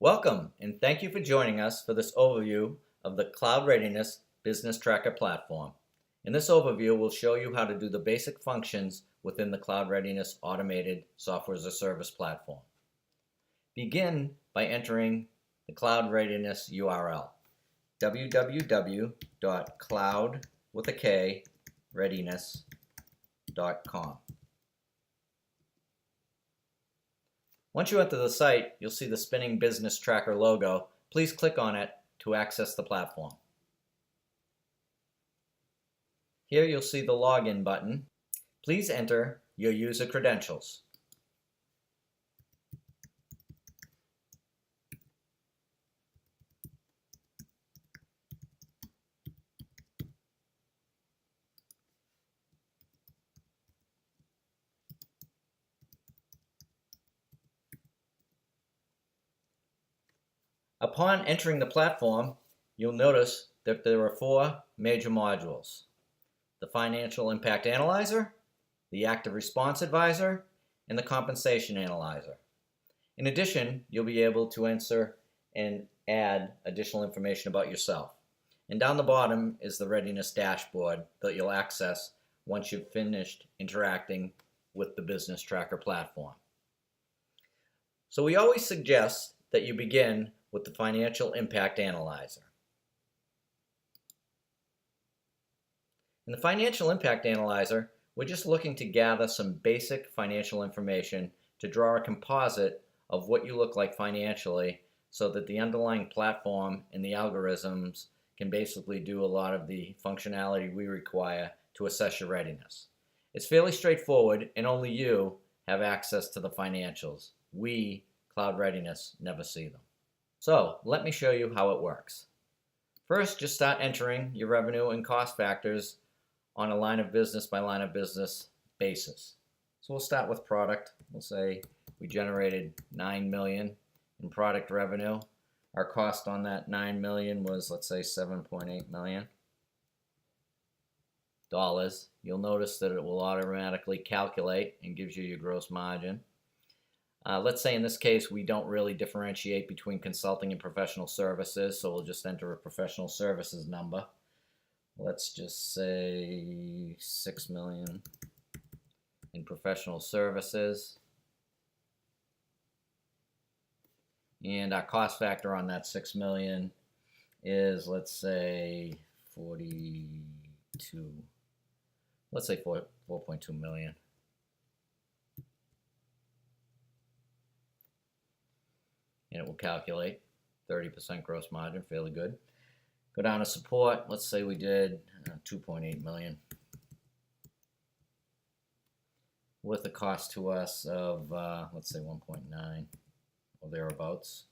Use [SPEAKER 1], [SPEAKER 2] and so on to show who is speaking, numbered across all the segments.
[SPEAKER 1] Welcome, and thank you for joining us for this overview of the Cloud Readiness Business Tracker platform. In this overview, we'll show you how to do the basic functions within the Cloud Readiness Automated Software as a Service platform. Begin by entering the Cloud Readiness URL, www.cloud.readiness.com. Once you enter the site, you'll see the spinning Business Tracker logo. Please click on it to access the platform. Here you'll see the Login button. Please enter your user credentials. Upon entering the platform, you'll notice that there are four major modules: the Financial Impact Analyzer, the Active Response Advisor, and the Compensation Analyzer. In addition, you'll be able to answer and add additional information about yourself. And down the bottom is the Readiness Dashboard that you'll access once you've finished interacting with the Business Tracker platform. So we always suggest that you begin with the Financial Impact Analyzer. In the Financial Impact Analyzer, we're just looking to gather some basic financial information to draw a composite of what you look like financially so that the underlying platform and the algorithms can basically do a lot of the functionality we require to assess your readiness. It's fairly straightforward, and only you have access to the financials. We, Cloud Readiness, never see them. So let me show you how it works. First, just start entering your revenue and cost factors on a line of business by line of business basis. So we'll start with product. We'll say we generated $9 million in product revenue. Our cost on that $9 million was, let's say, $7.8 million. You'll notice that it will automatically calculate and gives you your gross margin. Let's say in this case we don't really differentiate between consulting and professional services, so we'll just enter a professional services number. Let's just say $6 million in professional services. And our cost factor on that $6 million is, let's say, 42. Let's say 4.2 million. And it will calculate 30% gross margin, fairly good. Go down to support. Let's say we did 2.8 million with a cost to us of, let's say 1.9 or thereabouts.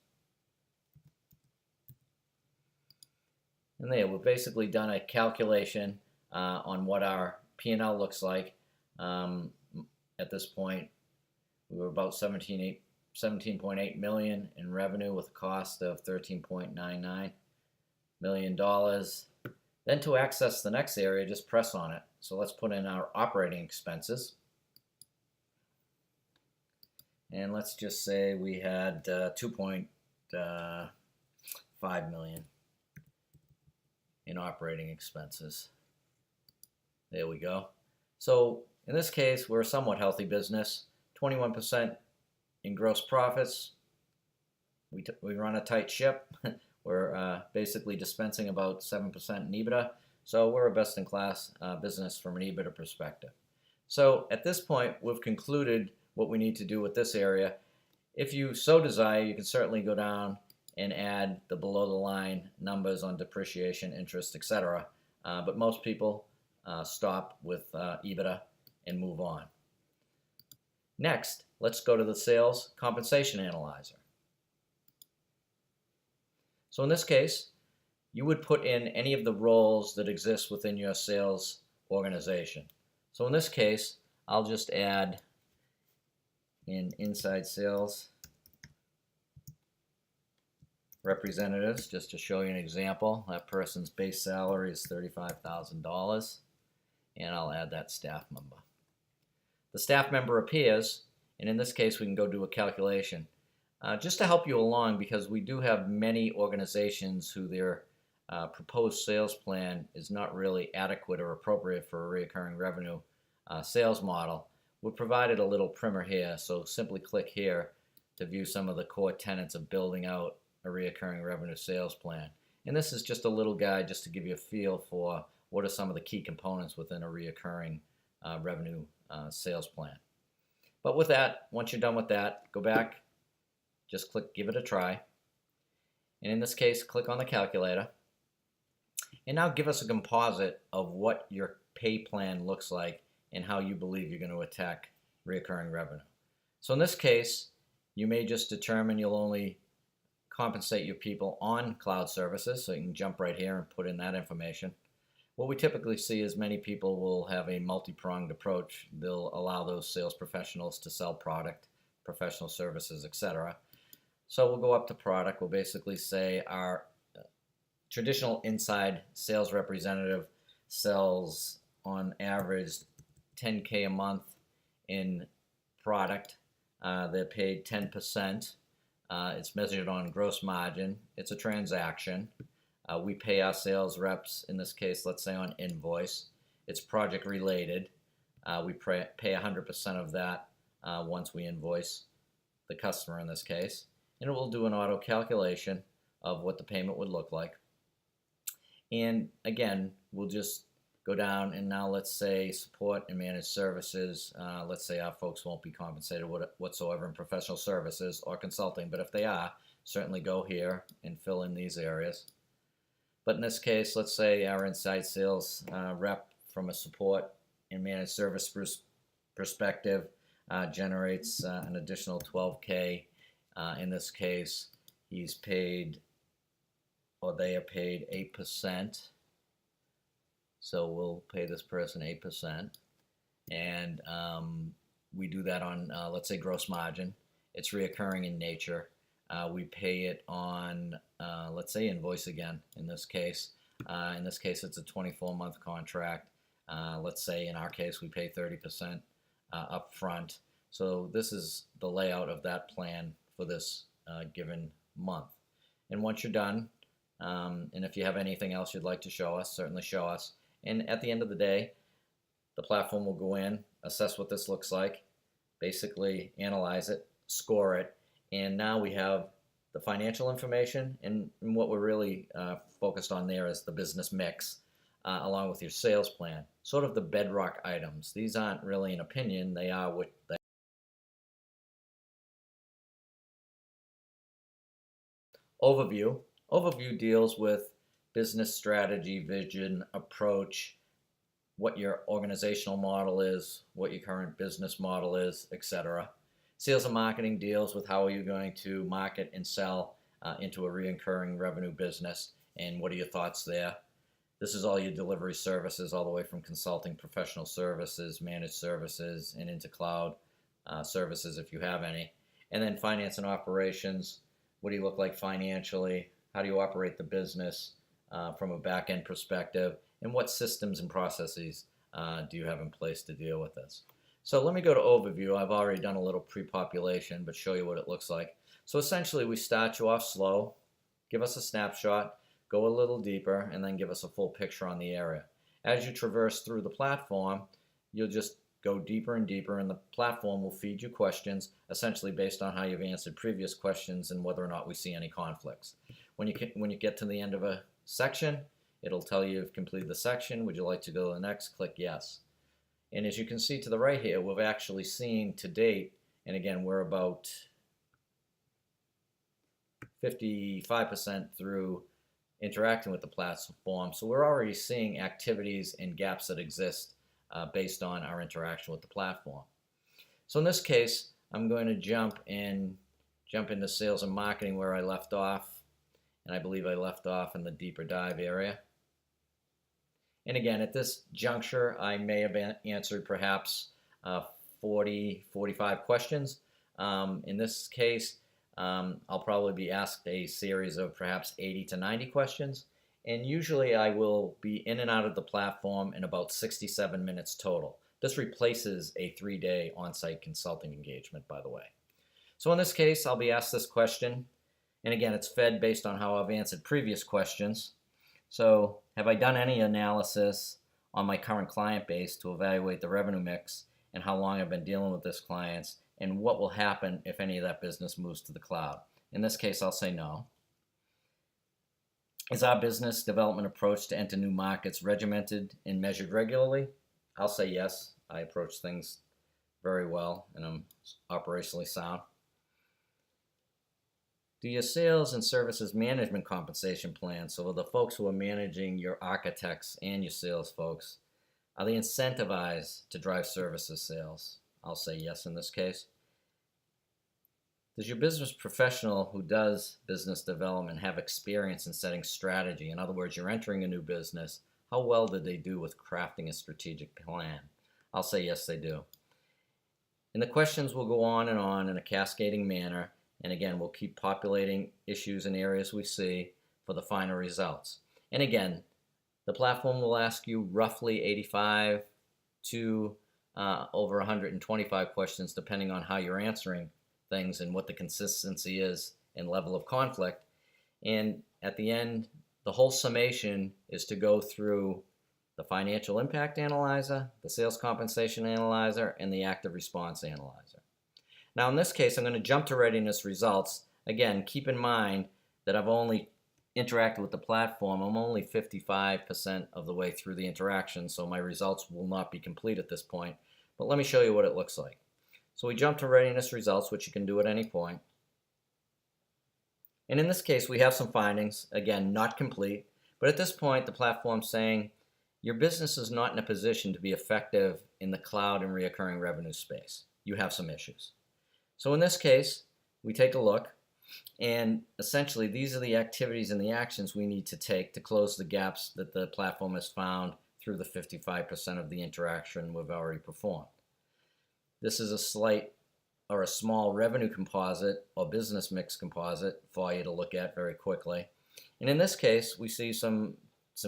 [SPEAKER 1] And there, we've basically done a calculation on what our P&L looks like. At this point, we were about 17.8 million in revenue with a cost of $13.99 million. Then to access the next area, just press on it. So let's put in our operating expenses. And let's just say we had 2.5 million in operating expenses. There we go. So in this case, we're a somewhat healthy business, 21% in gross profits. We run a tight ship. We're basically dispensing about 7% in EBITDA. So we're a best-in-class business from an EBITDA perspective. So at this point, we've concluded what we need to do with this area. If you so desire, you can certainly go down and add the below-the-line numbers on depreciation, interest, etc. But most people stop with EBITDA and move on. Next, let's go to the Sales Compensation Analyzer. So in this case, you would put in any of the roles that exist within your sales organization. So in this case, I'll just add in inside sales representatives just to show you an example. That person's base salary is $35,000, and I'll add that staff member. The staff member appears, and in this case we can go do a calculation. just to help you along, because we do have many organizations who their proposed sales plan is not really adequate or appropriate for a recurring revenue sales model. We've provided a little primer here, so simply click here to view some of the core tenets of building out a recurring revenue sales plan. And this is just a little guide just to give you a feel for what are some of the key components within a recurring revenue sales plan. But with that, once you're done with that, go back, just click give it a try. And in this case, click on the calculator. And now give us a composite of what your pay plan looks like and how you believe you're going to attack recurring revenue. So in this case, you may just determine you'll only compensate your people on cloud services, so you can jump right here and put in that information. What we typically see is many people will have a multi-pronged approach. They'll allow those sales professionals to sell product, professional services, etc. So we'll go up to product. We'll basically say our traditional inside sales representative sells on average $10K a month in product. They're paid 10%. It's measured on gross margin. It's a transaction. We pay our sales reps, in this case, let's say on invoice. It's project related. We pay 100% of that once we invoice the customer in this case. And it will do an auto calculation of what the payment would look like. And again, we'll just go down and now let's say support and managed services. Let's say our folks won't be compensated whatsoever in professional services or consulting, but if they are, certainly go here and fill in these areas. But in this case, let's say our inside sales rep from a support and managed service perspective generates an additional 12K. In this case, he's paid, or they are paid 8%. So we'll pay this person 8%. And we do that on, let's say, gross margin. It's reoccurring in nature. We pay it on, let's say, invoice again in this case. It's a 24-month contract. Let's say in our case, we pay 30% up front. So this is the layout of that plan for this given month. And once you're done, and if you have anything else you'd like to show us, certainly show us. And at the end of the day, the platform will go in, assess what this looks like, basically analyze it, score it, and now we have the financial information, and what we're really focused on there is the business mix, along with your sales plan, sort of the bedrock items. These aren't really an opinion, they are what they Overview. Overview deals with business strategy, vision, approach, what your organizational model is, what your current business model is, etc. Sales and marketing deals with how are you going to market and sell into a recurring revenue business, and what are your thoughts there. This is all your delivery services, all the way from consulting, professional services, managed services, and into cloud services if you have any. And then finance and operations. What do you look like financially? How do you operate the business from a back-end perspective? And what systems and processes do you have in place to deal with this? So let me go to overview. I've already done a little pre-population, but show you what it looks like. So essentially, we start you off slow, give us a snapshot, go a little deeper, and then give us a full picture on the area. As you traverse through the platform, you'll just go deeper and deeper, and the platform will feed you questions, essentially based on how you've answered previous questions and whether or not we see any conflicts. When you get to the end of a section, it'll tell you you've completed the section. Would you like to go to the next? Click yes. And as you can see to the right here, we've actually seen to date, and again, we're about 55% through interacting with the platform, so we're already seeing activities and gaps that exist based on our interaction with the platform. So in this case, I'm going to jump into sales and marketing where I left off, and I believe I left off in the deeper dive area. And again, at this juncture, I may have answered perhaps 40, 45 questions. In this case, I'll probably be asked a series of perhaps 80 to 90 questions. And usually I will be in and out of the platform in about 67 minutes total. This replaces a 3-day on-site consulting engagement, by the way. So in this case, I'll be asked this question, and again, it's fed based on how I've answered previous questions. So have I done any analysis on my current client base to evaluate the revenue mix and how long I've been dealing with this clients and what will happen if any of that business moves to the cloud? In this case, I'll say no. Is our business development approach to enter new markets regimented and measured regularly? I'll say yes. I approach things very well and I'm operationally sound. Do your sales and services management compensation plans, so the folks who are managing your architects and your sales folks, are they incentivized to drive services sales? I'll say yes in this case. Does your business professional who does business development have experience in setting strategy? In other words, you're entering a new business. How well did they do with crafting a strategic plan? I'll say yes, they do. And the questions will go on in a cascading manner. And again, we'll keep populating issues and areas we see for the final results. And again, the platform will ask you roughly 85 to over 125 questions, depending on how you're answering things and what the consistency is and level of conflict. And at the end, the whole summation is to go through the financial impact analyzer, the sales compensation analyzer, and the active response analyzer. Now in this case, I'm going to jump to readiness results. Again, keep in mind that I've only interacted with the platform. I'm only 55% of the way through the interaction, so my results will not be complete at this point. But let me show you what it looks like. So we jump to readiness results, which you can do at any point. And in this case, we have some findings. Again, not complete. But at this point, the platform's saying your business is not in a position to be effective in the cloud and recurring revenue space. You have some issues. So in this case, we take a look, and essentially these are the activities and the actions we need to take to close the gaps that the platform has found through the 55% of the interaction we've already performed. This is a slight or a small revenue composite or business mix composite for you to look at very quickly. And in this case, we see some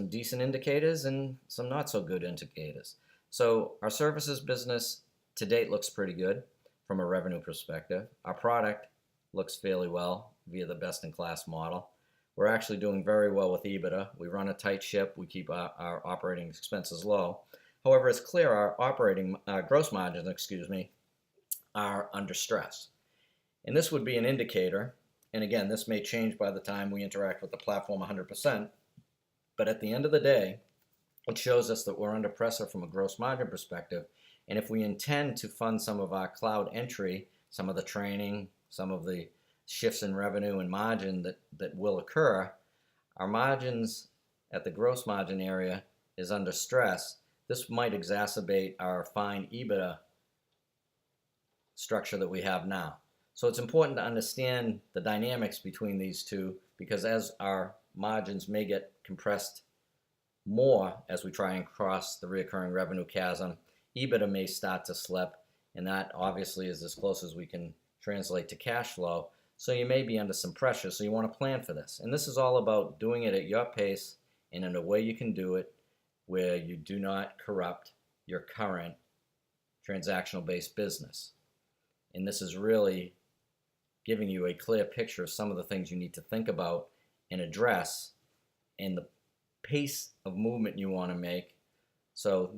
[SPEAKER 1] decent indicators and some not so good indicators. So our services business to date looks pretty good from a revenue perspective. Our product looks fairly well via the best-in-class model. We're actually doing very well with EBITDA. We run a tight ship. We keep our operating expenses low. However, it's clear our gross margins, are under stress. And this would be an indicator, and again, this may change by the time we interact with the platform 100%, but at the end of the day, it shows us that we're under pressure from a gross margin perspective. And if we intend to fund some of our cloud entry, some of the training, some of the shifts in revenue and margin that will occur, our margins at the gross margin area is under stress. This might exacerbate our fine EBITDA structure that we have now. So it's important to understand the dynamics between these two, because as our margins may get compressed more as we try and cross the recurring revenue chasm, EBITDA may start to slip, and that obviously is as close as we can translate to cash flow. So you may be under some pressure, so you want to plan for this. And this is all about doing it at your pace and in a way you can do it where you do not corrupt your current transactional-based business. And this is really giving you a clear picture of some of the things you need to think about and address and the pace of movement you want to make. So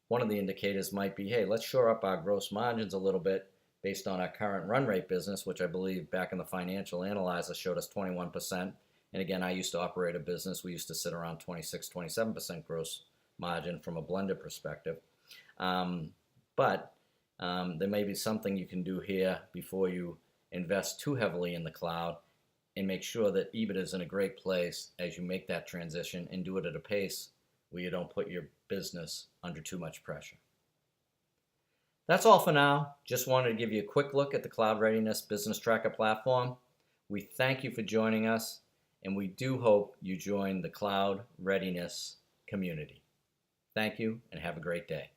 [SPEAKER 1] one of the indicators might be, hey, let's shore up our gross margins a little bit based on our current run rate business, which I believe back in the financial analyzer showed us 21%. And again, I used to operate a business. We used to sit around 26, 27% gross margin from a blended perspective. But there may be something you can do here before you invest too heavily in the cloud and make sure that EBITDA is in a great place as you make that transition, and do it at a pace where you don't put your business under too much pressure. That's all for now. Just wanted to give you a quick look at the Cloud Readiness Business Tracker platform. We thank you for joining us, and we do hope you join the Cloud Readiness community. Thank you, and have a great day.